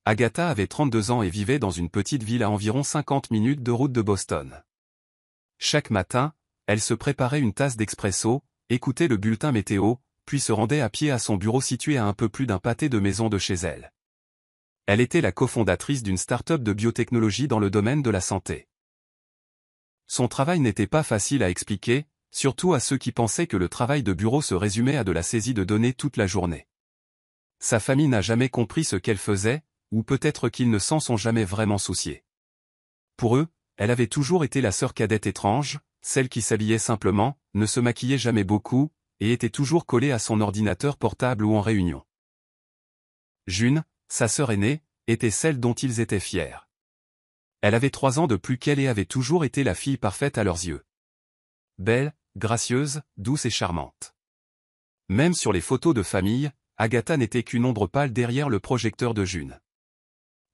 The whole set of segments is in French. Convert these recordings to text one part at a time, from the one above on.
Agatha avait 32 ans et vivait dans une petite ville à environ 50 minutes de route de Boston. Chaque matin, elle se préparait une tasse d'expresso, écoutait le bulletin météo, puis se rendait à pied à son bureau situé à un peu plus d'un pâté de maison de chez elle. Elle était la cofondatrice d'une start-up de biotechnologie dans le domaine de la santé. Son travail n'était pas facile à expliquer, surtout à ceux qui pensaient que le travail de bureau se résumait à de la saisie de données toute la journée. Sa famille n'a jamais compris ce qu'elle faisait, ou peut-être qu'ils ne s'en sont jamais vraiment souciés. Pour eux, elle avait toujours été la sœur cadette étrange, celle qui s'habillait simplement, ne se maquillait jamais beaucoup, et était toujours collée à son ordinateur portable ou en réunion. June, sa sœur aînée, était celle dont ils étaient fiers. Elle avait 3 ans de plus qu'elle et avait toujours été la fille parfaite à leurs yeux. Belle, gracieuse, douce et charmante. Même sur les photos de famille, Agatha n'était qu'une ombre pâle derrière le projecteur de June.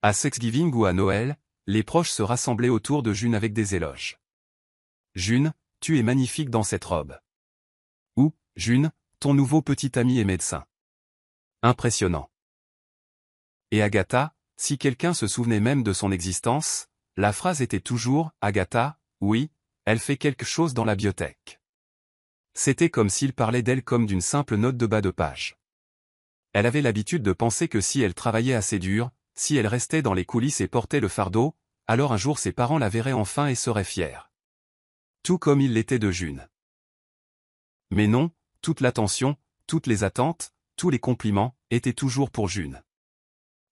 À Thanksgiving ou à Noël, les proches se rassemblaient autour de June avec des éloges. June, tu es magnifique dans cette robe. Ou, June, ton nouveau petit ami est médecin. Impressionnant. Et Agatha, si quelqu'un se souvenait même de son existence, la phrase était toujours « Agatha, oui, elle fait quelque chose dans la biotech ». C'était comme s'il parlait d'elle comme d'une simple note de bas de page. Elle avait l'habitude de penser que si elle travaillait assez dur, si elle restait dans les coulisses et portait le fardeau, alors un jour ses parents la verraient enfin et seraient fiers. Tout comme il l'était de June. Mais non, toute l'attention, toutes les attentes, tous les compliments, étaient toujours pour June.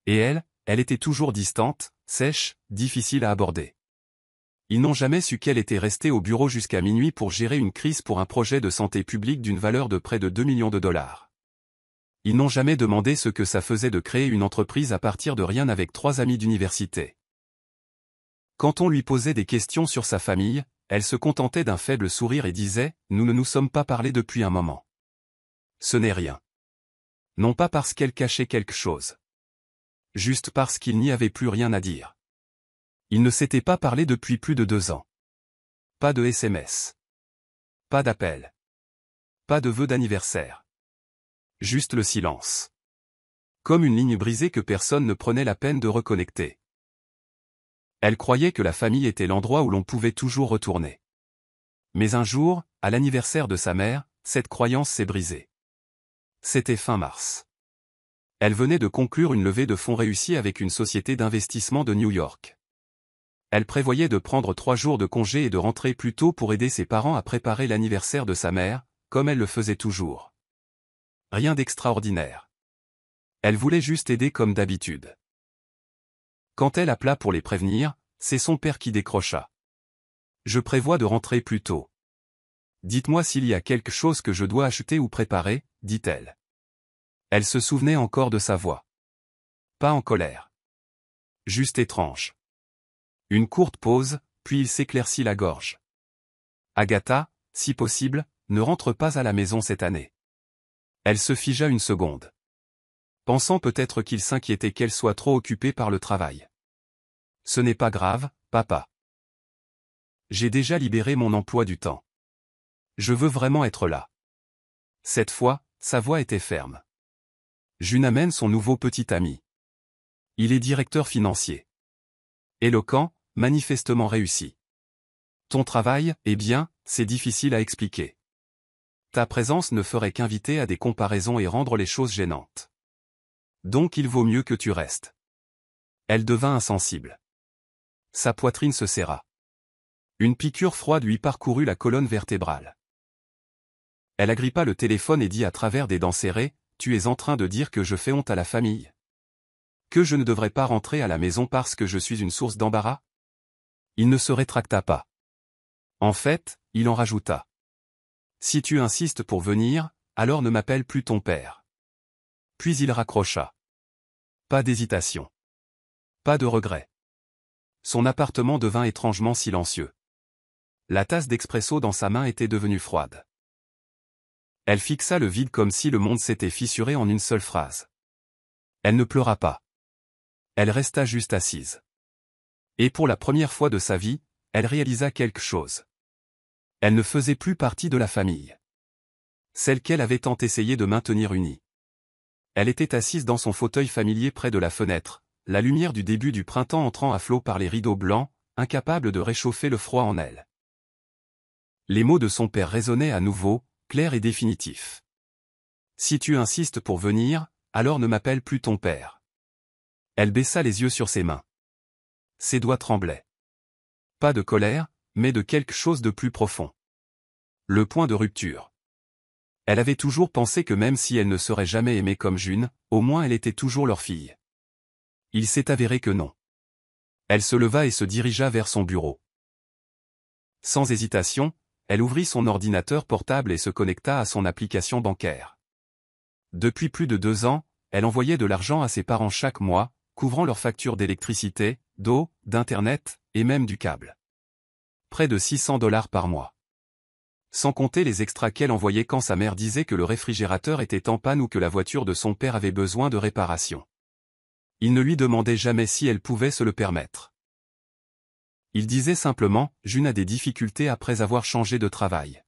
Et elle était toujours distante, sèche, difficile à aborder. Ils n'ont jamais su qu'elle était restée au bureau jusqu'à minuit pour gérer une crise pour un projet de santé publique d'une valeur de près de 2 millions de dollars. Ils n'ont jamais demandé ce que ça faisait de créer une entreprise à partir de rien avec 3 amis d'université. Quand on lui posait des questions sur sa famille, elle se contentait d'un faible sourire et disait « Nous ne nous sommes pas parlé depuis un moment. » Ce n'est rien. Non pas parce qu'elle cachait quelque chose. Juste parce qu'il n'y avait plus rien à dire. Ils ne s'étaient pas parlé depuis plus de 2 ans. Pas de SMS. Pas d'appel. Pas de vœux d'anniversaire. Juste le silence. Comme une ligne brisée que personne ne prenait la peine de reconnecter. Elle croyait que la famille était l'endroit où l'on pouvait toujours retourner. Mais un jour, à l'anniversaire de sa mère, cette croyance s'est brisée. C'était fin mars. Elle venait de conclure une levée de fonds réussie avec une société d'investissement de New York. Elle prévoyait de prendre 3 jours de congé et de rentrer plus tôt pour aider ses parents à préparer l'anniversaire de sa mère, comme elle le faisait toujours. Rien d'extraordinaire. Elle voulait juste aider comme d'habitude. Quand elle appela pour les prévenir, c'est son père qui décrocha. « Je prévois de rentrer plus tôt. Dites-moi s'il y a quelque chose que je dois acheter ou préparer, » dit-elle. Elle se souvenait encore de sa voix. Pas en colère. Juste étrange. Une courte pause, puis il s'éclaircit la gorge. « Agatha, si possible, ne rentre pas à la maison cette année. » Elle se figea une seconde. Pensant peut-être qu'il s'inquiétait qu'elle soit trop occupée par le travail. « Ce n'est pas grave, papa. J'ai déjà libéré mon emploi du temps. Je veux vraiment être là. » Cette fois, sa voix était ferme. June amène son nouveau petit ami. Il est directeur financier. Éloquent, manifestement réussi. Ton travail, eh bien, c'est difficile à expliquer. Ta présence ne ferait qu'inviter à des comparaisons et rendre les choses gênantes. Donc il vaut mieux que tu restes. Elle devint insensible. Sa poitrine se serra. Une piqûre froide lui parcourut la colonne vertébrale. Elle agrippa le téléphone et dit à travers des dents serrées, « Tu es en train de dire que je fais honte à la famille? Que je ne devrais pas rentrer à la maison parce que je suis une source d'embarras ?» Il ne se rétracta pas. En fait, il en rajouta. « Si tu insistes pour venir, alors ne m'appelle plus ton père. » Puis il raccrocha. Pas d'hésitation. Pas de regret. Son appartement devint étrangement silencieux. La tasse d'expresso dans sa main était devenue froide. Elle fixa le vide comme si le monde s'était fissuré en une seule phrase. Elle ne pleura pas. Elle resta juste assise. Et pour la première fois de sa vie, elle réalisa quelque chose. Elle ne faisait plus partie de la famille. Celle qu'elle avait tant essayé de maintenir unie. Elle était assise dans son fauteuil familier près de la fenêtre, la lumière du début du printemps entrant à flot par les rideaux blancs, incapable de réchauffer le froid en elle. Les mots de son père résonnaient à nouveau, clairs et définitifs. Si tu insistes pour venir, alors ne m'appelle plus ton père. Elle baissa les yeux sur ses mains. Ses doigts tremblaient. Pas de colère, mais de quelque chose de plus profond. Le point de rupture. Elle avait toujours pensé que même si elle ne serait jamais aimée comme June, au moins elle était toujours leur fille. Il s'est avéré que non. Elle se leva et se dirigea vers son bureau. Sans hésitation, elle ouvrit son ordinateur portable et se connecta à son application bancaire. Depuis plus de 2 ans, elle envoyait de l'argent à ses parents chaque mois, couvrant leurs factures d'électricité, d'eau, d'internet, et même du câble. Près de $600 par mois. Sans compter les extras qu'elle envoyait quand sa mère disait que le réfrigérateur était en panne ou que la voiture de son père avait besoin de réparation. Il ne lui demandait jamais si elle pouvait se le permettre. Il disait simplement, June a des difficultés après avoir changé de travail.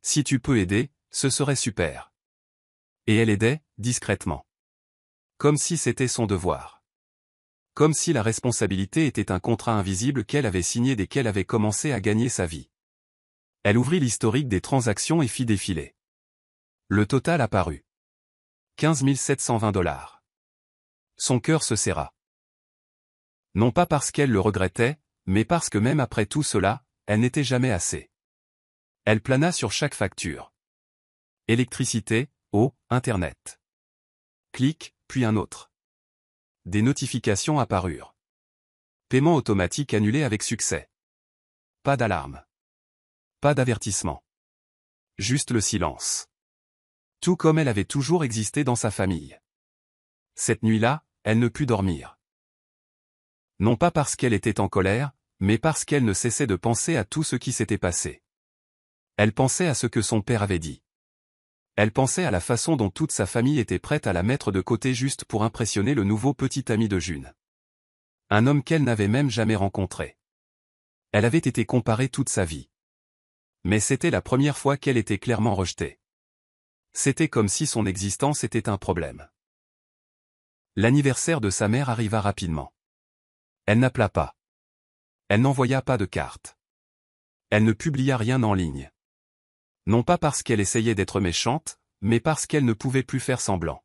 Si tu peux aider, ce serait super. Et elle aidait, discrètement. Comme si c'était son devoir. Comme si la responsabilité était un contrat invisible qu'elle avait signé dès qu'elle avait commencé à gagner sa vie. Elle ouvrit l'historique des transactions et fit défiler. Le total apparut. $15 720. Son cœur se serra. Non pas parce qu'elle le regrettait, mais parce que même après tout cela, elle n'était jamais assez. Elle plana sur chaque facture. Électricité, eau, internet. Clic, puis un autre. Des notifications apparurent. Paiement automatique annulé avec succès. Pas d'alarme. Pas d'avertissement. Juste le silence. Tout comme elle avait toujours existé dans sa famille. Cette nuit-là, elle ne put dormir. Non pas parce qu'elle était en colère, mais parce qu'elle ne cessait de penser à tout ce qui s'était passé. Elle pensait à ce que son père avait dit. Elle pensait à la façon dont toute sa famille était prête à la mettre de côté juste pour impressionner le nouveau petit ami de June. Un homme qu'elle n'avait même jamais rencontré. Elle avait été comparée toute sa vie. Mais c'était la première fois qu'elle était clairement rejetée. C'était comme si son existence était un problème. L'anniversaire de sa mère arriva rapidement. Elle n'appela pas. Elle n'envoya pas de carte. Elle ne publia rien en ligne. Non pas parce qu'elle essayait d'être méchante, mais parce qu'elle ne pouvait plus faire semblant.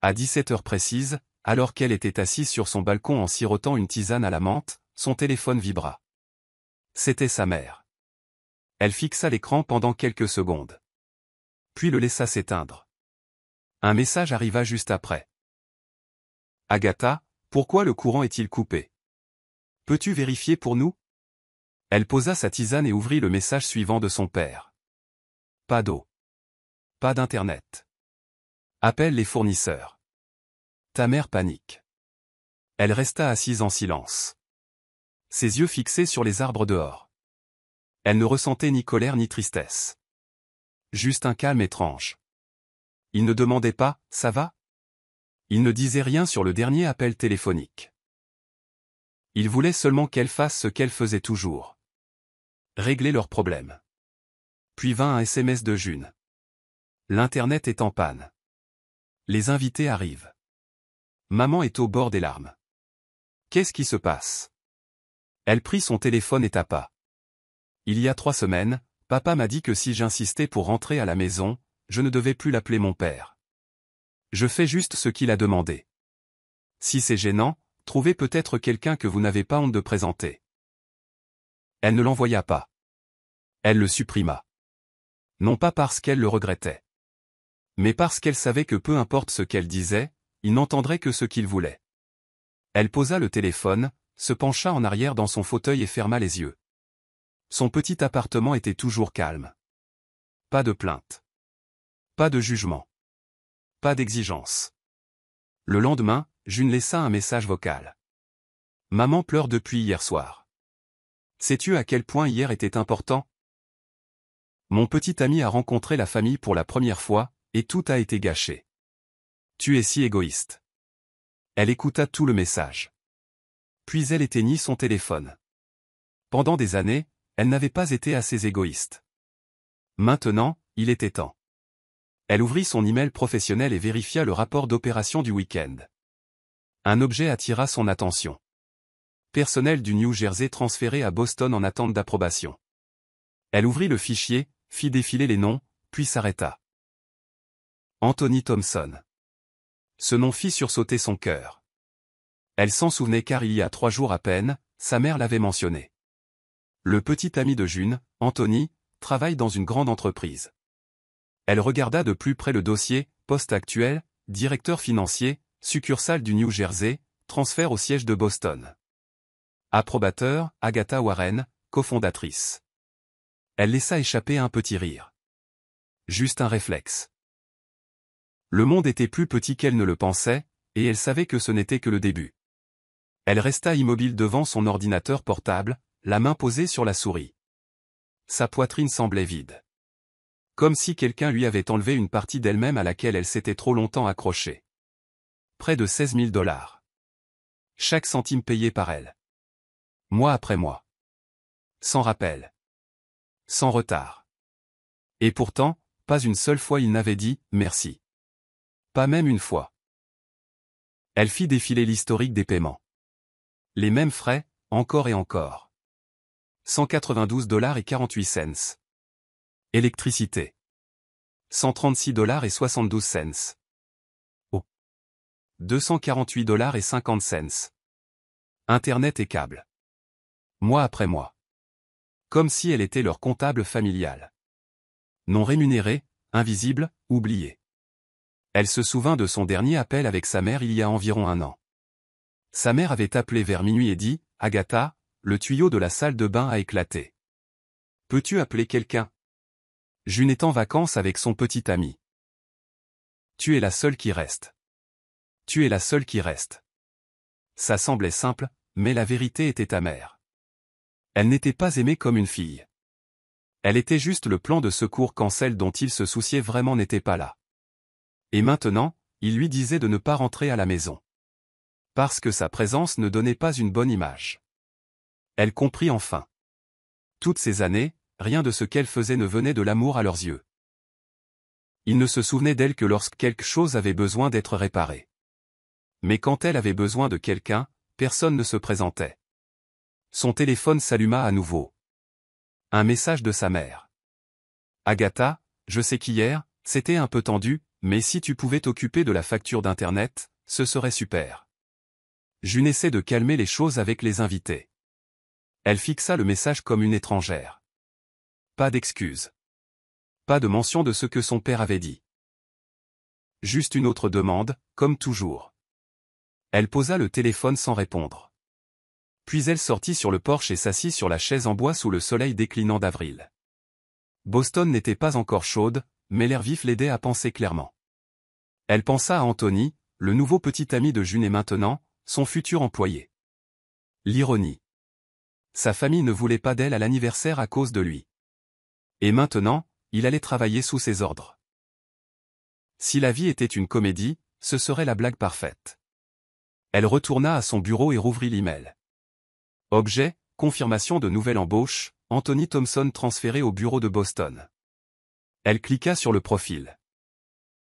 À 17 heures précises, alors qu'elle était assise sur son balcon en sirotant une tisane à la menthe, son téléphone vibra. C'était sa mère. Elle fixa l'écran pendant quelques secondes. Puis le laissa s'éteindre. Un message arriva juste après. Agatha, pourquoi le courant est-il coupé? Peux-tu vérifier pour nous? Elle posa sa tisane et ouvrit le message suivant de son père. Pas d'eau. Pas d'internet. Appelle les fournisseurs. Ta mère panique. Elle resta assise en silence. Ses yeux fixés sur les arbres dehors. Elle ne ressentait ni colère ni tristesse. Juste un calme étrange. Il ne demandait pas, ça va? Il ne disait rien sur le dernier appel téléphonique. Il voulait seulement qu'elle fasse ce qu'elle faisait toujours. Régler leurs problèmes. Puis vint un SMS de June. L'Internet est en panne. Les invités arrivent. Maman est au bord des larmes. Qu'est-ce qui se passe? Elle prit son téléphone et tapa. Il y a 3 semaines, papa m'a dit que si j'insistais pour rentrer à la maison, je ne devais plus l'appeler mon père. Je fais juste ce qu'il a demandé. Si c'est gênant, trouvez peut-être quelqu'un que vous n'avez pas honte de présenter. Elle ne l'envoya pas. Elle le supprima. Non pas parce qu'elle le regrettait. Mais parce qu'elle savait que peu importe ce qu'elle disait, il n'entendrait que ce qu'il voulait. Elle posa le téléphone, se pencha en arrière dans son fauteuil et ferma les yeux. Son petit appartement était toujours calme. Pas de plainte. Pas de jugement. Pas d'exigence. Le lendemain, June laissa un message vocal. Maman pleure depuis hier soir. Sais-tu à quel point hier était important? Mon petit ami a rencontré la famille pour la première fois, et tout a été gâché. Tu es si égoïste. Elle écouta tout le message. Puis elle éteignit son téléphone. Pendant des années, elle n'avait pas été assez égoïste. Maintenant, il était temps. Elle ouvrit son email professionnel et vérifia le rapport d'opération du week-end. Un objet attira son attention. Personnel du New Jersey transféré à Boston en attente d'approbation. Elle ouvrit le fichier, fit défiler les noms, puis s'arrêta. Anthony Thompson. Ce nom fit sursauter son cœur. Elle s'en souvenait car il y a 3 jours à peine, sa mère l'avait mentionné. Le petit ami de June, Anthony, travaille dans une grande entreprise. Elle regarda de plus près le dossier, poste actuel, directeur financier, succursale du New Jersey, transfert au siège de Boston. Approbateur, Agatha Warren, cofondatrice. Elle laissa échapper un petit rire. Juste un réflexe. Le monde était plus petit qu'elle ne le pensait, et elle savait que ce n'était que le début. Elle resta immobile devant son ordinateur portable, la main posée sur la souris. Sa poitrine semblait vide. Comme si quelqu'un lui avait enlevé une partie d'elle-même à laquelle elle s'était trop longtemps accrochée. Près de 16 000 $. Chaque centime payé par elle. Mois après mois. Sans rappel. Sans retard. Et pourtant, pas une seule fois il n'avait dit « merci ». Pas même une fois. Elle fit défiler l'historique des paiements. Les mêmes frais, encore et encore. 192,48 $. Électricité. 136,72 $. Eau. 248,50 $. Internet et câble. Mois après mois. Comme si elle était leur comptable familial. Non rémunéré, invisible, oublié. Elle se souvint de son dernier appel avec sa mère il y a environ 1 an. Sa mère avait appelé vers minuit et dit « Agatha, le tuyau de la salle de bain a éclaté. Peux-tu appeler quelqu'un ? June est en vacances avec son petit ami. Tu es la seule qui reste. Tu es la seule qui reste. » Ça semblait simple, mais la vérité était amère. Elle n'était pas aimée comme une fille. Elle était juste le plan de secours quand celle dont il se souciait vraiment n'était pas là. Et maintenant, il lui disait de ne pas rentrer à la maison. Parce que sa présence ne donnait pas une bonne image. Elle comprit enfin. Toutes ces années, rien de ce qu'elle faisait ne venait de l'amour à leurs yeux. Il ne se souvenait d'elle que lorsque quelque chose avait besoin d'être réparé. Mais quand elle avait besoin de quelqu'un, personne ne se présentait. Son téléphone s'alluma à nouveau. Un message de sa mère. Agatha, je sais qu'hier, c'était un peu tendu, mais si tu pouvais t'occuper de la facture d'Internet, ce serait super. June essaie de calmer les choses avec les invités. Elle fixa le message comme une étrangère. Pas d'excuses. Pas de mention de ce que son père avait dit. Juste une autre demande, comme toujours. Elle posa le téléphone sans répondre. Puis elle sortit sur le porche et s'assit sur la chaise en bois sous le soleil déclinant d'avril. Boston n'était pas encore chaude, mais l'air vif l'aidait à penser clairement. Elle pensa à Anthony, le nouveau petit ami de June et maintenant, son futur employé. L'ironie. Sa famille ne voulait pas d'elle à l'anniversaire à cause de lui. Et maintenant, il allait travailler sous ses ordres. Si la vie était une comédie, ce serait la blague parfaite. Elle retourna à son bureau et rouvrit l'email. Objet, confirmation de nouvelle embauche, Anthony Thompson transféré au bureau de Boston. Elle cliqua sur le profil.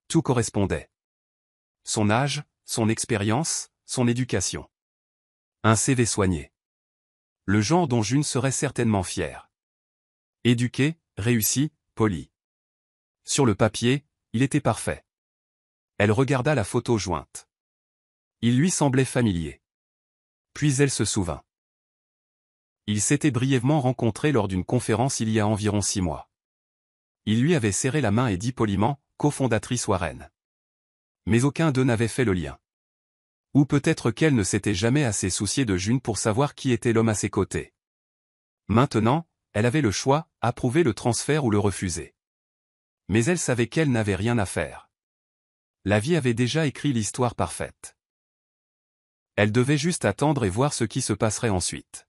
Tout correspondait. Son âge, son expérience, son éducation. Un CV soigné. Le genre dont June serait certainement fière. Éduqué, réussi, poli. Sur le papier, il était parfait. Elle regarda la photo jointe. Il lui semblait familier. Puis elle se souvint. Ils s'étaient brièvement rencontrés lors d'une conférence il y a environ 6 mois. Il lui avait serré la main et dit poliment, cofondatrice Warren. Mais aucun d'eux n'avait fait le lien. Ou peut-être qu'elle ne s'était jamais assez souciée de June pour savoir qui était l'homme à ses côtés. Maintenant, elle avait le choix, approuver le transfert ou le refuser. Mais elle savait qu'elle n'avait rien à faire. La vie avait déjà écrit l'histoire parfaite. Elle devait juste attendre et voir ce qui se passerait ensuite.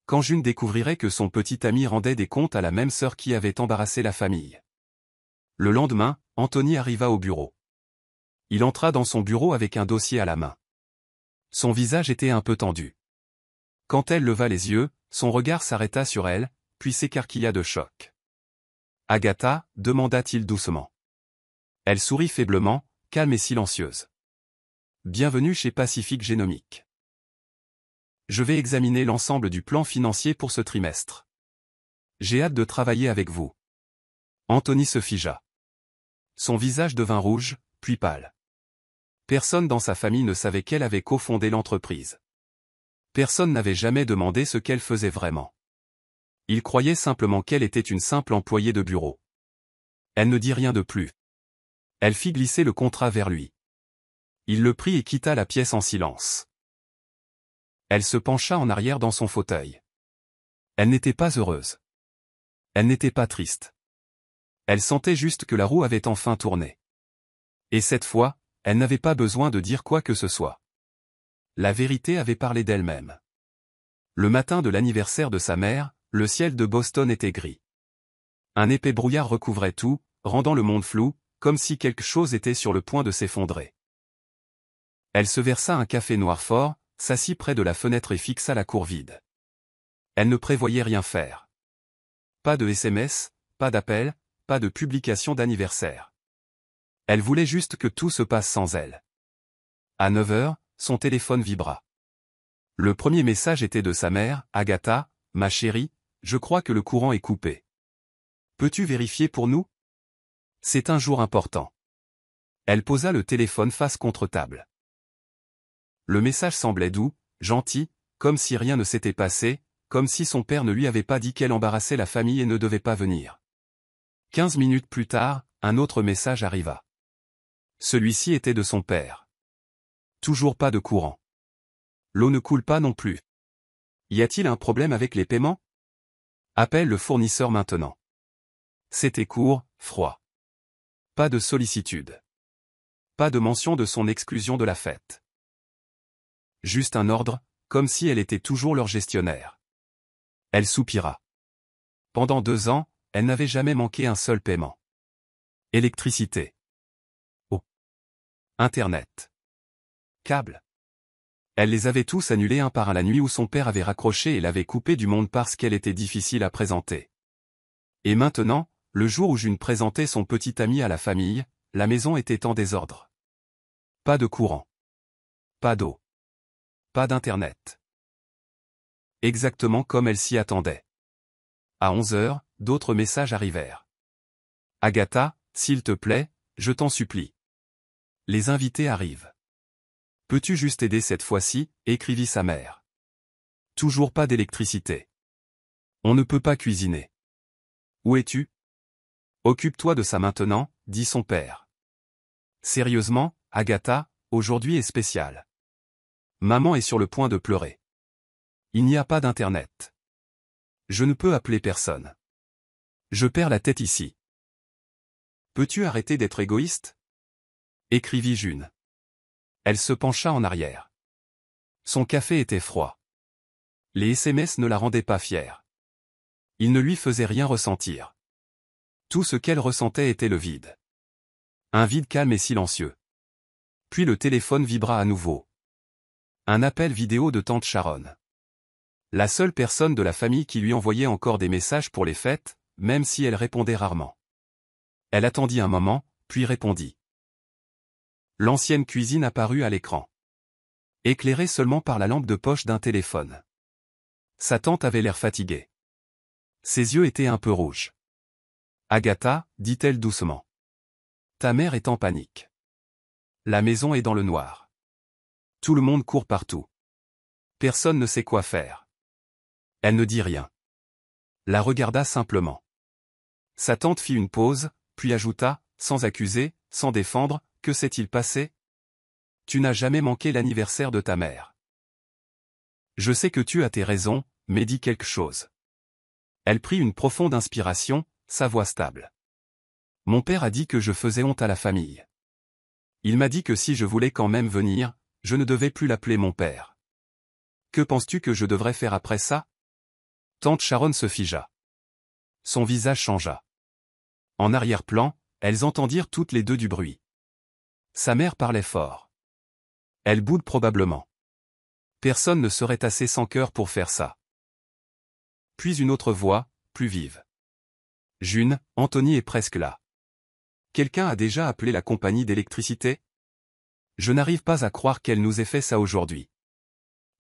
Quand June découvrirait que son petit ami rendait des comptes à la même sœur qui avait embarrassé la famille. Le lendemain, Anthony arriva au bureau. Il entra dans son bureau avec un dossier à la main. Son visage était un peu tendu. Quand elle leva les yeux, son regard s'arrêta sur elle, puis s'écarquilla de choc. « Agatha » demanda-t-il doucement. Elle sourit faiblement, calme et silencieuse. Bienvenue chez Pacific Génomique. Je vais examiner l'ensemble du plan financier pour ce trimestre. J'ai hâte de travailler avec vous. Anthony se figea. Son visage devint rouge, puis pâle. Personne dans sa famille ne savait qu'elle avait cofondé l'entreprise. Personne n'avait jamais demandé ce qu'elle faisait vraiment. Il croyait simplement qu'elle était une simple employée de bureau. Elle ne dit rien de plus. Elle fit glisser le contrat vers lui. Il le prit et quitta la pièce en silence. Elle se pencha en arrière dans son fauteuil. Elle n'était pas heureuse. Elle n'était pas triste. Elle sentait juste que la roue avait enfin tourné. Et cette fois, elle n'avait pas besoin de dire quoi que ce soit. La vérité avait parlé d'elle-même. Le matin de l'anniversaire de sa mère, le ciel de Boston était gris. Un épais brouillard recouvrait tout, rendant le monde flou, comme si quelque chose était sur le point de s'effondrer. Elle se versa un café noir fort, s'assit près de la fenêtre et fixa la cour vide. Elle ne prévoyait rien faire. Pas de SMS, pas d'appel, pas de publication d'anniversaire. Elle voulait juste que tout se passe sans elle. À 9 heures, son téléphone vibra. Le premier message était de sa mère, « Agatha, ma chérie, je crois que le courant est coupé. Peux-tu vérifier pour nous ? C'est un jour important. » Elle posa le téléphone face contre table. Le message semblait doux, gentil, comme si rien ne s'était passé, comme si son père ne lui avait pas dit qu'elle embarrassait la famille et ne devait pas venir. 15 minutes plus tard, un autre message arriva. Celui-ci était de son père. Toujours pas de courant. L'eau ne coule pas non plus. Y a-t-il un problème avec les paiements ? Appelle le fournisseur maintenant. C'était court, froid. Pas de sollicitude. Pas de mention de son exclusion de la fête. Juste un ordre, comme si elle était toujours leur gestionnaire. Elle soupira. Pendant 2 ans, elle n'avait jamais manqué un seul paiement. Électricité. Eau. Internet. Câble. Elle les avait tous annulés un par un la nuit où son père avait raccroché et l'avait coupée du monde parce qu'elle était difficile à présenter. Et maintenant, le jour où June présentait son petit ami à la famille, la maison était en désordre. Pas de courant. Pas d'eau. Pas d'internet. Exactement comme elle s'y attendait. À 11 heures, d'autres messages arrivèrent. Agatha, s'il te plaît, je t'en supplie. Les invités arrivent. Peux-tu juste aider cette fois-ci, écrivit sa mère. Toujours pas d'électricité. On ne peut pas cuisiner. Où es-tu ? Occupe-toi de ça maintenant, dit son père. Sérieusement, Agatha, aujourd'hui est spécial. Maman est sur le point de pleurer. Il n'y a pas d'internet. Je ne peux appeler personne. Je perds la tête ici. Peux-tu arrêter d'être égoïste ? Écrivit June. Elle se pencha en arrière. Son café était froid. Les SMS ne la rendaient pas fière. Ils ne lui faisaient rien ressentir. Tout ce qu'elle ressentait était le vide. Un vide calme et silencieux. Puis le téléphone vibra à nouveau. Un appel vidéo de tante Sharon. La seule personne de la famille qui lui envoyait encore des messages pour les fêtes, même si elle répondait rarement. Elle attendit un moment, puis répondit. L'ancienne cuisine apparut à l'écran. Éclairée seulement par la lampe de poche d'un téléphone. Sa tante avait l'air fatiguée. Ses yeux étaient un peu rouges. Agatha, dit-elle doucement. Ta mère est en panique. La maison est dans le noir. Tout le monde court partout. Personne ne sait quoi faire. Elle ne dit rien. La regarda simplement. Sa tante fit une pause, puis ajouta, sans accuser, sans défendre, que s'est-il passé ? Tu n'as jamais manqué l'anniversaire de ta mère. Je sais que tu as tes raisons, mais dis quelque chose. Elle prit une profonde inspiration, sa voix stable. Mon père a dit que je faisais honte à la famille. Il m'a dit que si je voulais quand même venir, je ne devais plus l'appeler mon père. Que penses-tu que je devrais faire après ça ? Tante Sharon se figea. Son visage changea. En arrière-plan, elles entendirent toutes les deux du bruit. Sa mère parlait fort. Elle boude probablement. Personne ne serait assez sans cœur pour faire ça. Puis une autre voix, plus vive. June, Anthony est presque là. Quelqu'un a déjà appelé la compagnie d'électricité ? Je n'arrive pas à croire qu'elle nous ait fait ça aujourd'hui.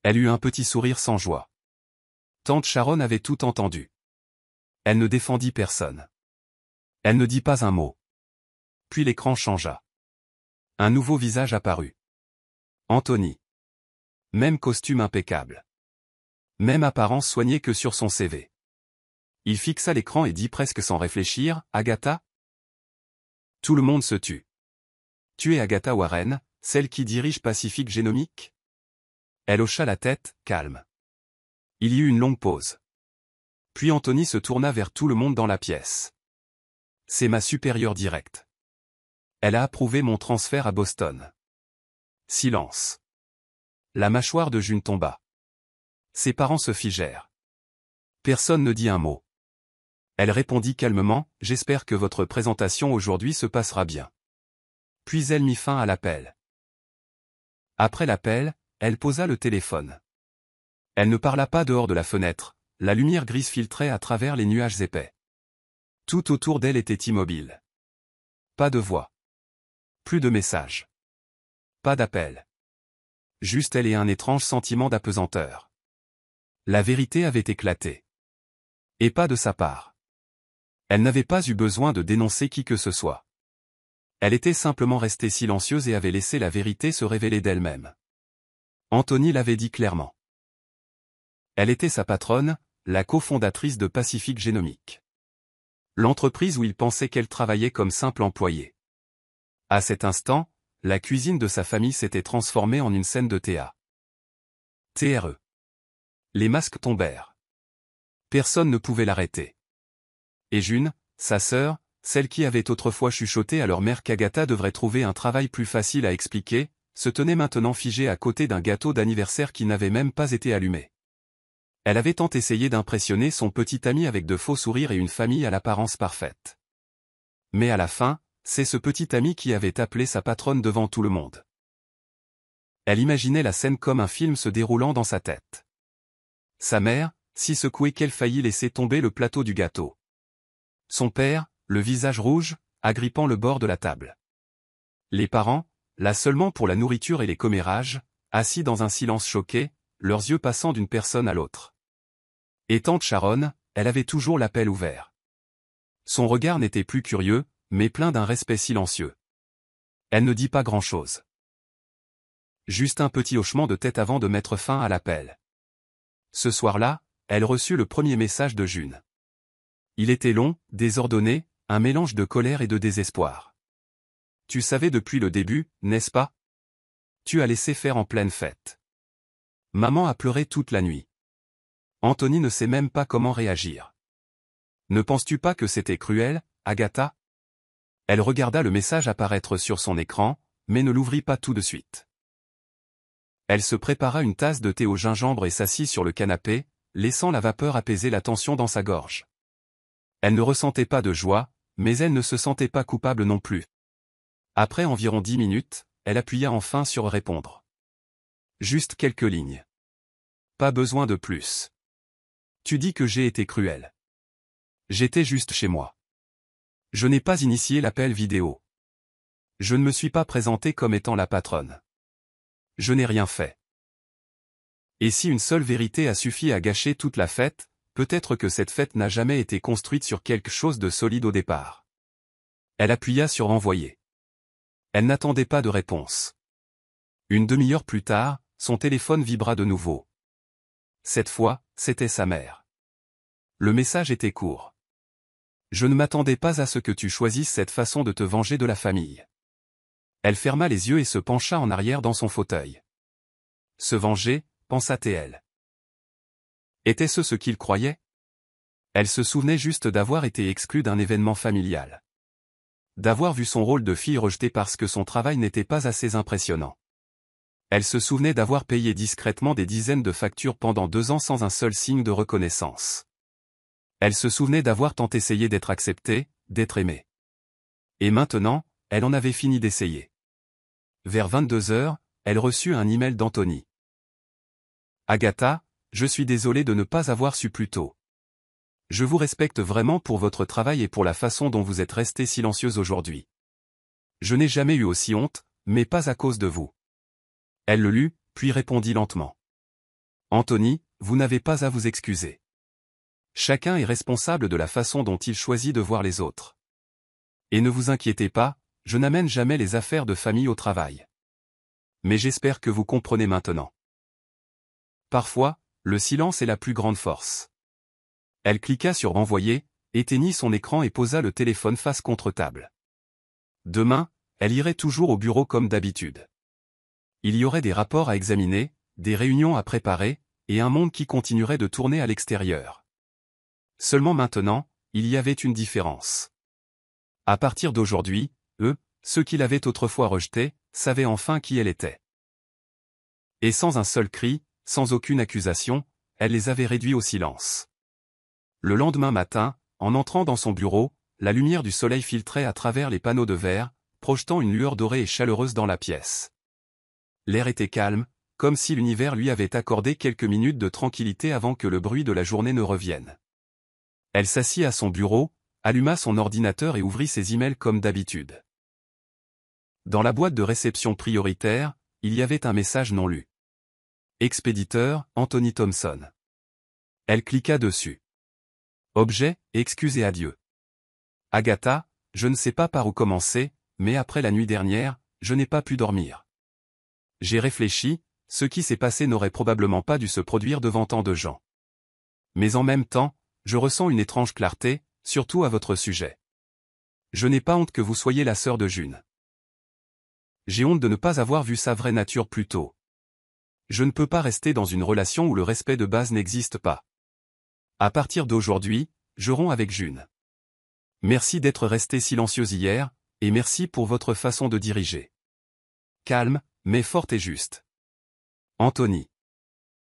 Elle eut un petit sourire sans joie. Tante Sharon avait tout entendu. Elle ne défendit personne. Elle ne dit pas un mot. Puis l'écran changea. Un nouveau visage apparut. Anthony. Même costume impeccable. Même apparence soignée que sur son CV. Il fixa l'écran et dit presque sans réfléchir, « Agatha ?» Tout le monde se tut. « Tu es Agatha Warren, celle qui dirige Pacific Genomics ?» Elle hocha la tête, calme. Il y eut une longue pause. Puis Anthony se tourna vers tout le monde dans la pièce. « C'est ma supérieure directe. Elle a approuvé mon transfert à Boston. » Silence. La mâchoire de June tomba. Ses parents se figèrent. Personne ne dit un mot. Elle répondit calmement, « J'espère que votre présentation aujourd'hui se passera bien. » Puis elle mit fin à l'appel. Après l'appel, elle posa le téléphone. Elle ne parla pas dehors de la fenêtre, la lumière grise filtrait à travers les nuages épais. Tout autour d'elle était immobile. Pas de voix. Plus de messages. Pas d'appel. Juste elle et un étrange sentiment d'apesanteur. La vérité avait éclaté. Et pas de sa part. Elle n'avait pas eu besoin de dénoncer qui que ce soit. Elle était simplement restée silencieuse et avait laissé la vérité se révéler d'elle-même. Anthony l'avait dit clairement. Elle était sa patronne, la cofondatrice de Pacific Genomics. L'entreprise où il pensait qu'elle travaillait comme simple employée. À cet instant, la cuisine de sa famille s'était transformée en une scène de TRE. Les masques tombèrent. Personne ne pouvait l'arrêter. Et June, sa sœur, celle qui avait autrefois chuchoté à leur mère qu'Agatha devrait trouver un travail plus facile à expliquer, se tenait maintenant figée à côté d'un gâteau d'anniversaire qui n'avait même pas été allumé. Elle avait tant essayé d'impressionner son petit ami avec de faux sourires et une famille à l'apparence parfaite. Mais à la fin, c'est ce petit ami qui avait appelé sa patronne devant tout le monde. Elle imaginait la scène comme un film se déroulant dans sa tête. Sa mère, si secouée qu'elle faillit laisser tomber le plateau du gâteau. Son père, le visage rouge, agrippant le bord de la table. Les parents, là seulement pour la nourriture et les commérages, assis dans un silence choqué, leurs yeux passant d'une personne à l'autre. Et tante Sharon, elle avait toujours l'appel ouvert. Son regard n'était plus curieux, mais plein d'un respect silencieux. Elle ne dit pas grand-chose. Juste un petit hochement de tête avant de mettre fin à l'appel. Ce soir-là, elle reçut le premier message de June. Il était long, désordonné, un mélange de colère et de désespoir. « Tu savais depuis le début, n'est-ce pas? Tu as laissé faire en pleine fête. Maman a pleuré toute la nuit. Anthony ne sait même pas comment réagir. Ne penses-tu pas que c'était cruel, Agatha ?» Elle regarda le message apparaître sur son écran, mais ne l'ouvrit pas tout de suite. Elle se prépara une tasse de thé au gingembre et s'assit sur le canapé, laissant la vapeur apaiser la tension dans sa gorge. Elle ne ressentait pas de joie, mais elle ne se sentait pas coupable non plus. Après environ 10 minutes, elle appuya enfin sur « Répondre ». Juste quelques lignes. Pas besoin de plus. Tu dis que j'ai été cruel. J'étais juste chez moi. Je n'ai pas initié l'appel vidéo. Je ne me suis pas présenté comme étant la patronne. Je n'ai rien fait. Et si une seule vérité a suffi à gâcher toute la fête, peut-être que cette fête n'a jamais été construite sur quelque chose de solide au départ. Elle appuya sur envoyer. Elle n'attendait pas de réponse. Une demi-heure plus tard, son téléphone vibra de nouveau. Cette fois, c'était sa mère. Le message était court. Je ne m'attendais pas à ce que tu choisisses cette façon de te venger de la famille. Elle ferma les yeux et se pencha en arrière dans son fauteuil. Se venger, pensa-t-elle. Était-ce ce qu'il croyait? Elle se souvenait juste d'avoir été exclue d'un événement familial. D'avoir vu son rôle de fille rejeté parce que son travail n'était pas assez impressionnant. Elle se souvenait d'avoir payé discrètement des dizaines de factures pendant 2 ans sans un seul signe de reconnaissance. Elle se souvenait d'avoir tant essayé d'être acceptée, d'être aimée. Et maintenant, elle en avait fini d'essayer. Vers 22 heures, elle reçut un email d'Anthony. Agatha, je suis désolé de ne pas avoir su plus tôt. Je vous respecte vraiment pour votre travail et pour la façon dont vous êtes restée silencieuse aujourd'hui. Je n'ai jamais eu aussi honte, mais pas à cause de vous. Elle le lut, puis répondit lentement. Anthony, vous n'avez pas à vous excuser. Chacun est responsable de la façon dont il choisit de voir les autres. Et ne vous inquiétez pas, je n'amène jamais les affaires de famille au travail. Mais j'espère que vous comprenez maintenant. Parfois, le silence est la plus grande force. Elle cliqua sur Renvoyer, éteignit son écran et posa le téléphone face contre table. Demain, elle irait toujours au bureau comme d'habitude. Il y aurait des rapports à examiner, des réunions à préparer, et un monde qui continuerait de tourner à l'extérieur. Seulement maintenant, il y avait une différence. À partir d'aujourd'hui, ceux qui l'avaient autrefois rejetée, savaient enfin qui elle était. Et sans un seul cri, sans aucune accusation, elle les avait réduits au silence. Le lendemain matin, en entrant dans son bureau, la lumière du soleil filtrait à travers les panneaux de verre, projetant une lueur dorée et chaleureuse dans la pièce. L'air était calme, comme si l'univers lui avait accordé quelques minutes de tranquillité avant que le bruit de la journée ne revienne. Elle s'assit à son bureau, alluma son ordinateur et ouvrit ses emails comme d'habitude. Dans la boîte de réception prioritaire, il y avait un message non lu. Expéditeur, Anthony Thompson. Elle cliqua dessus. Objet, excuses et adieu. Agatha, je ne sais pas par où commencer, mais après la nuit dernière, je n'ai pas pu dormir. J'ai réfléchi, ce qui s'est passé n'aurait probablement pas dû se produire devant tant de gens. Mais en même temps, je ressens une étrange clarté, surtout à votre sujet. Je n'ai pas honte que vous soyez la sœur de June. J'ai honte de ne pas avoir vu sa vraie nature plus tôt. Je ne peux pas rester dans une relation où le respect de base n'existe pas. À partir d'aujourd'hui, je romps avec June. Merci d'être resté silencieuse hier, et merci pour votre façon de diriger. Calme, mais forte et juste. Anthony.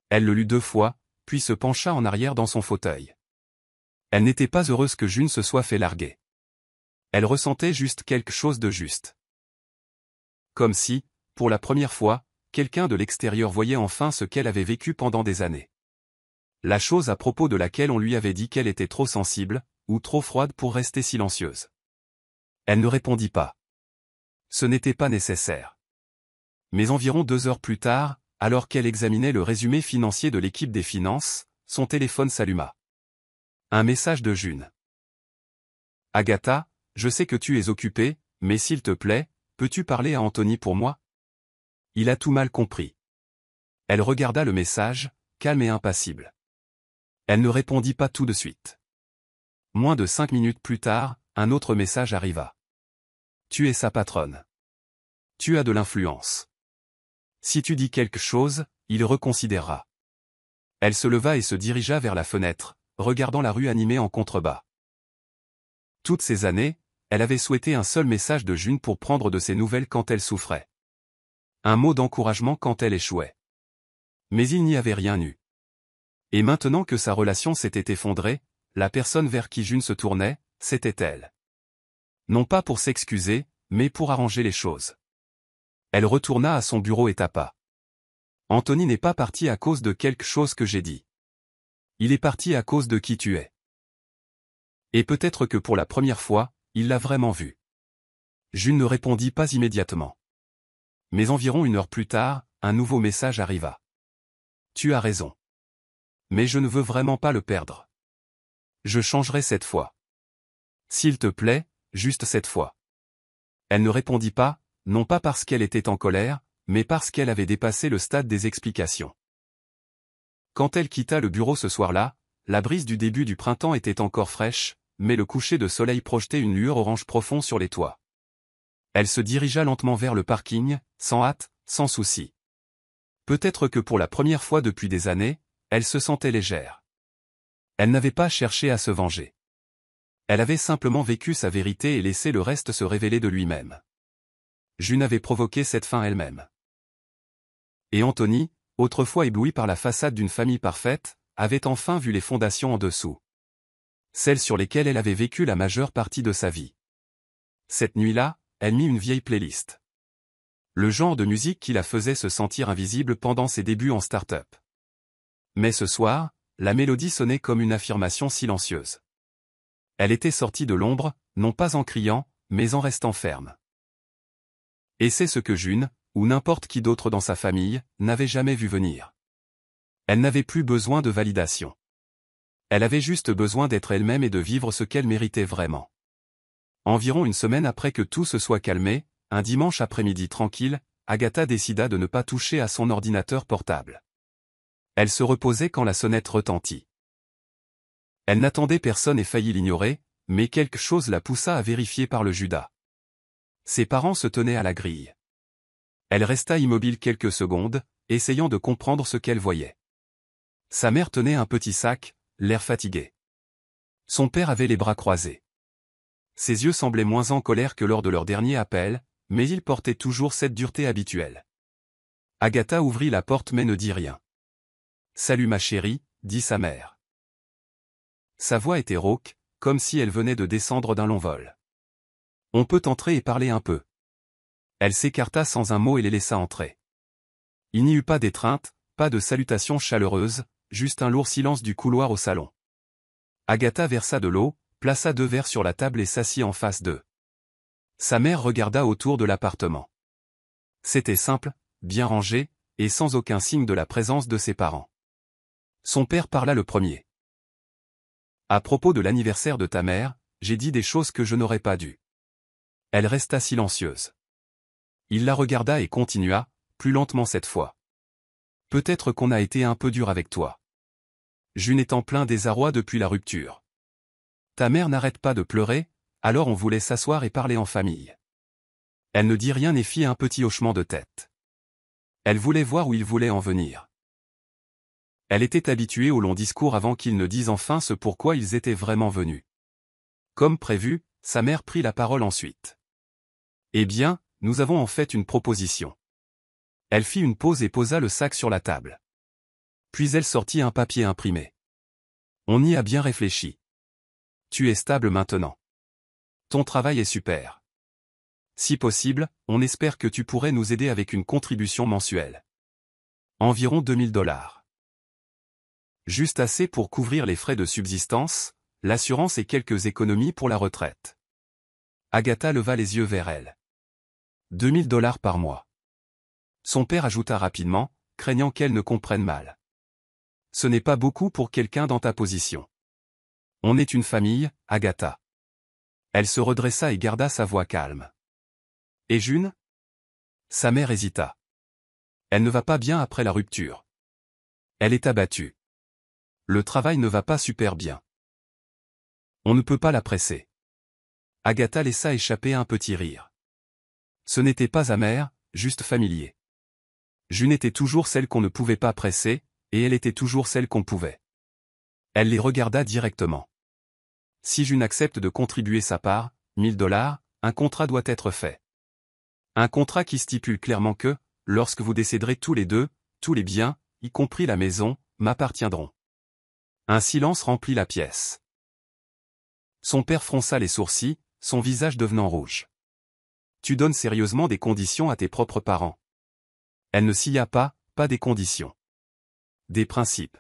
Elle le lut 2 fois, puis se pencha en arrière dans son fauteuil. Elle n'était pas heureuse que June se soit fait larguer. Elle ressentait juste quelque chose de juste. Comme si, pour la première fois, quelqu'un de l'extérieur voyait enfin ce qu'elle avait vécu pendant des années. La chose à propos de laquelle on lui avait dit qu'elle était trop sensible, ou trop froide pour rester silencieuse. Elle ne répondit pas. Ce n'était pas nécessaire. Mais environ 2 heures plus tard, alors qu'elle examinait le résumé financier de l'équipe des finances, son téléphone s'alluma. Un message de June. Agatha, je sais que tu es occupée, mais s'il te plaît, peux-tu parler à Anthony pour moi? Il a tout mal compris. Elle regarda le message, calme et impassible. Elle ne répondit pas tout de suite. Moins de 5 minutes plus tard, un autre message arriva. Tu es sa patronne. Tu as de l'influence. Si tu dis quelque chose, il reconsidérera. Elle se leva et se dirigea vers la fenêtre, regardant la rue animée en contrebas. Toutes ces années, elle avait souhaité un seul message de June pour prendre de ses nouvelles quand elle souffrait. Un mot d'encouragement quand elle échouait. Mais il n'y avait rien eu. Et maintenant que sa relation s'était effondrée, la personne vers qui June se tournait, c'était elle. Non pas pour s'excuser, mais pour arranger les choses. Elle retourna à son bureau et tapa. Anthony n'est pas parti à cause de quelque chose que j'ai dit. Il est parti à cause de qui tu es. Et peut-être que pour la première fois, il l'a vraiment vu. June ne répondit pas immédiatement. Mais environ 1 heure plus tard, un nouveau message arriva. Tu as raison. Mais je ne veux vraiment pas le perdre. Je changerai cette fois. S'il te plaît, juste cette fois. Elle ne répondit pas, non pas parce qu'elle était en colère, mais parce qu'elle avait dépassé le stade des explications. Quand elle quitta le bureau ce soir-là, la brise du début du printemps était encore fraîche, mais le coucher de soleil projetait une lueur orange profonde sur les toits. Elle se dirigea lentement vers le parking, sans hâte, sans souci. Peut-être que pour la première fois depuis des années, elle se sentait légère. Elle n'avait pas cherché à se venger. Elle avait simplement vécu sa vérité et laissé le reste se révéler de lui-même. June avait provoqué cette fin elle-même. Et Anthony, autrefois ébloui par la façade d'une famille parfaite, avait enfin vu les fondations en dessous. Celles sur lesquelles elle avait vécu la majeure partie de sa vie. Cette nuit-là, elle mit une vieille playlist. Le genre de musique qui la faisait se sentir invisible pendant ses débuts en start-up. Mais ce soir, la mélodie sonnait comme une affirmation silencieuse. Elle était sortie de l'ombre, non pas en criant, mais en restant ferme. Et c'est ce que June, ou n'importe qui d'autre dans sa famille, n'avait jamais vu venir. Elle n'avait plus besoin de validation. Elle avait juste besoin d'être elle-même et de vivre ce qu'elle méritait vraiment. Environ une semaine après que tout se soit calmé, un dimanche après-midi tranquille, Agatha décida de ne pas toucher à son ordinateur portable. Elle se reposait quand la sonnette retentit. Elle n'attendait personne et faillit l'ignorer, mais quelque chose la poussa à vérifier par le Judas. Ses parents se tenaient à la grille. Elle resta immobile quelques secondes, essayant de comprendre ce qu'elle voyait. Sa mère tenait un petit sac, l'air fatigué. Son père avait les bras croisés. Ses yeux semblaient moins en colère que lors de leur dernier appel, mais il portait toujours cette dureté habituelle. Agatha ouvrit la porte mais ne dit rien. « Salut ma chérie », dit sa mère. Sa voix était rauque, comme si elle venait de descendre d'un long vol. « On peut entrer et parler un peu. » Elle s'écarta sans un mot et les laissa entrer. Il n'y eut pas d'étreinte, pas de salutation chaleureuse, juste un lourd silence du couloir au salon. Agatha versa de l'eau, plaça 2 verres sur la table et s'assit en face d'eux. Sa mère regarda autour de l'appartement. C'était simple, bien rangé, et sans aucun signe de la présence de ses parents. Son père parla le premier. « À propos de l'anniversaire de ta mère, j'ai dit des choses que je n'aurais pas dû. » Elle resta silencieuse. Il la regarda et continua, plus lentement cette fois. « Peut-être qu'on a été un peu dur avec toi. June est en plein désarroi depuis la rupture. Ta mère n'arrête pas de pleurer, alors on voulait s'asseoir et parler en famille. » Elle ne dit rien et fit un petit hochement de tête. Elle voulait voir où il voulait en venir. Elle était habituée aux longs discours avant qu'ils ne disent enfin ce pourquoi ils étaient vraiment venus. Comme prévu, sa mère prit la parole ensuite. « Eh bien, nous avons en fait une proposition. » Elle fit une pause et posa le sac sur la table. Puis elle sortit un papier imprimé. « On y a bien réfléchi. Tu es stable maintenant. Ton travail est super. Si possible, on espère que tu pourrais nous aider avec une contribution mensuelle. Environ $2000. Juste assez pour couvrir les frais de subsistance, l'assurance et quelques économies pour la retraite. » Agatha leva les yeux vers elle. $2000 par mois. Son père ajouta rapidement, craignant qu'elle ne comprenne mal. « Ce n'est pas beaucoup pour quelqu'un dans ta position. On est une famille, Agatha. » Elle se redressa et garda sa voix calme. « Et June ?» Sa mère hésita. Elle ne va pas bien après la rupture. Elle est abattue. Le travail ne va pas super bien. On ne peut pas la presser. Agatha laissa échapper un petit rire. Ce n'était pas amer, juste familier. June était toujours celle qu'on ne pouvait pas presser, et elle était toujours celle qu'on pouvait. Elle les regarda directement. Si June accepte de contribuer sa part, $1000, un contrat doit être fait. Un contrat qui stipule clairement que, lorsque vous décéderez tous les deux, tous les biens, y compris la maison, m'appartiendront. Un silence remplit la pièce. Son père fronça les sourcils, son visage devenant rouge. Tu donnes sérieusement des conditions à tes propres parents. Elle ne s'y a pas des conditions. Des principes.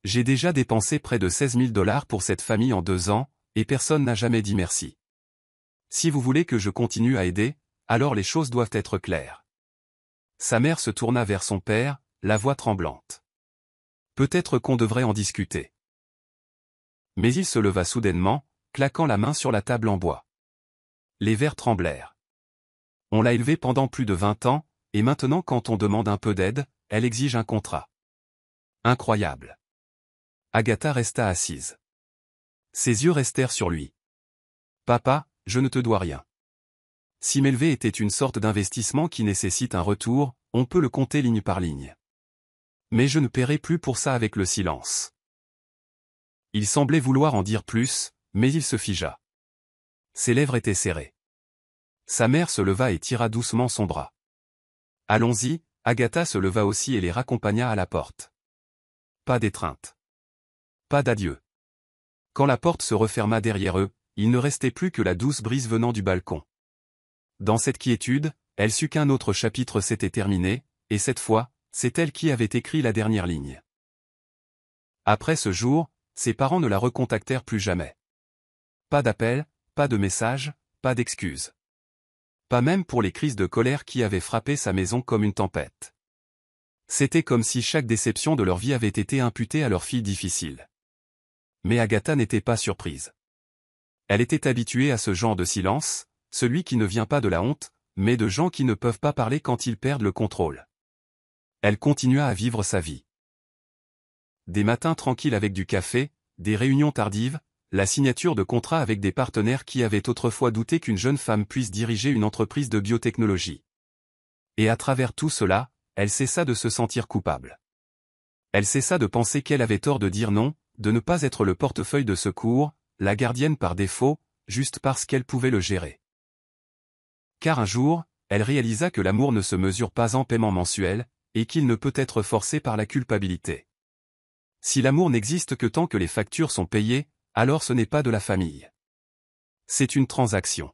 J'ai déjà dépensé près de $16 000 pour cette famille en 2 ans, et personne n'a jamais dit merci. Si vous voulez que je continue à aider, alors les choses doivent être claires. Sa mère se tourna vers son père, la voix tremblante. Peut-être qu'on devrait en discuter. Mais il se leva soudainement, claquant la main sur la table en bois. Les verres tremblèrent. On l'a élevée pendant plus de 20 ans, et maintenant quand on demande un peu d'aide, elle exige un contrat. Incroyable. Agatha resta assise. Ses yeux restèrent sur lui. Papa, je ne te dois rien. Si m'élever était une sorte d'investissement qui nécessite un retour, on peut le compter ligne par ligne. Mais je ne paierai plus pour ça avec le silence. Il semblait vouloir en dire plus, mais il se figea. Ses lèvres étaient serrées. Sa mère se leva et tira doucement son bras. Allons-y, Agatha se leva aussi et les raccompagna à la porte. Pas d'étreinte. Pas d'adieu. Quand la porte se referma derrière eux, il ne restait plus que la douce brise venant du balcon. Dans cette quiétude, elle sut qu'un autre chapitre s'était terminé, et cette fois, c'est elle qui avait écrit la dernière ligne. Après ce jour, ses parents ne la recontactèrent plus jamais. Pas d'appel, pas de message, pas d'excuses. pas même pour les crises de colère qui avaient frappé sa maison comme une tempête. C'était comme si chaque déception de leur vie avait été imputée à leur fille difficile. Mais Agatha n'était pas surprise. Elle était habituée à ce genre de silence, celui qui ne vient pas de la honte, mais de gens qui ne peuvent pas parler quand ils perdent le contrôle. Elle continua à vivre sa vie. Des matins tranquilles avec du café, des réunions tardives, la signature de contrats avec des partenaires qui avaient autrefois douté qu'une jeune femme puisse diriger une entreprise de biotechnologie. Et à travers tout cela, elle cessa de se sentir coupable. Elle cessa de penser qu'elle avait tort de dire non, de ne pas être le portefeuille de secours, la gardienne par défaut, juste parce qu'elle pouvait le gérer. Car un jour, elle réalisa que l'amour ne se mesure pas en paiement mensuel, et qu'il ne peut être forcé par la culpabilité. Si l'amour n'existe que tant que les factures sont payées, alors ce n'est pas de la famille. C'est une transaction.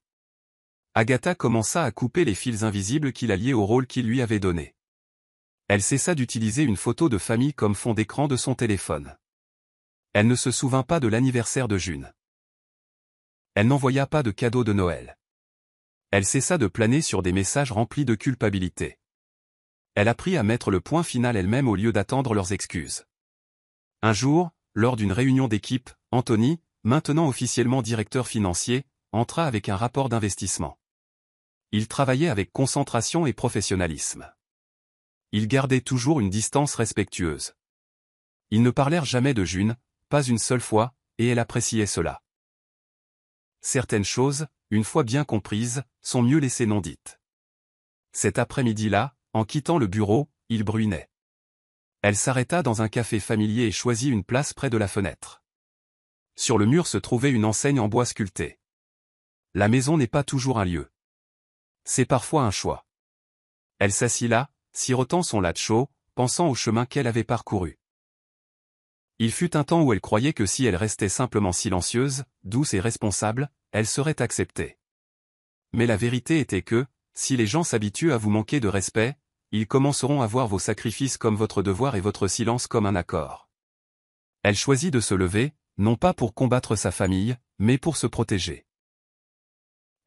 Agatha commença à couper les fils invisibles qui la liaient au rôle qu'il lui avait donné. Elle cessa d'utiliser une photo de famille comme fond d'écran de son téléphone. Elle ne se souvint pas de l'anniversaire de June. Elle n'envoya pas de cadeau de Noël. Elle cessa de planer sur des messages remplis de culpabilité. Elle apprit à mettre le point final elle-même au lieu d'attendre leurs excuses. Un jour, lors d'une réunion d'équipe, Anthony, maintenant officiellement directeur financier, entra avec un rapport d'investissement. Il travaillait avec concentration et professionnalisme. Ils gardaient toujours une distance respectueuse. Ils ne parlèrent jamais de June, pas une seule fois, et elle appréciait cela. Certaines choses, une fois bien comprises, sont mieux laissées non dites. Cet après-midi-là, en quittant le bureau, il bruinait. Elle s'arrêta dans un café familier et choisit une place près de la fenêtre. Sur le mur se trouvait une enseigne en bois sculpté. La maison n'est pas toujours un lieu. C'est parfois un choix. Elle s'assit là, sirotant son latte chaud, pensant au chemin qu'elle avait parcouru. Il fut un temps où elle croyait que si elle restait simplement silencieuse, douce et responsable, elle serait acceptée. Mais la vérité était que, si les gens s'habituent à vous manquer de respect, ils commenceront à voir vos sacrifices comme votre devoir et votre silence comme un accord. Elle choisit de se lever, non pas pour combattre sa famille, mais pour se protéger.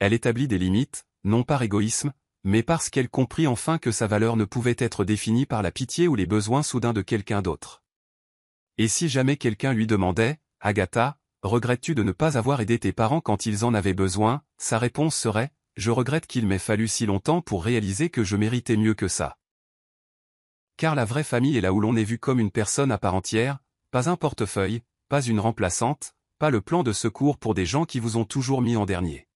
Elle établit des limites, non par égoïsme, mais parce qu'elle comprit enfin que sa valeur ne pouvait être définie par la pitié ou les besoins soudains de quelqu'un d'autre. Et si jamais quelqu'un lui demandait, « Agatha, regrettes-tu de ne pas avoir aidé tes parents quand ils en avaient besoin ?» sa réponse serait, « Je regrette qu'il m'ait fallu si longtemps pour réaliser que je méritais mieux que ça. » Car la vraie famille est là où l'on est vu comme une personne à part entière, pas un portefeuille, pas une remplaçante, pas le plan de secours pour des gens qui vous ont toujours mis en dernier.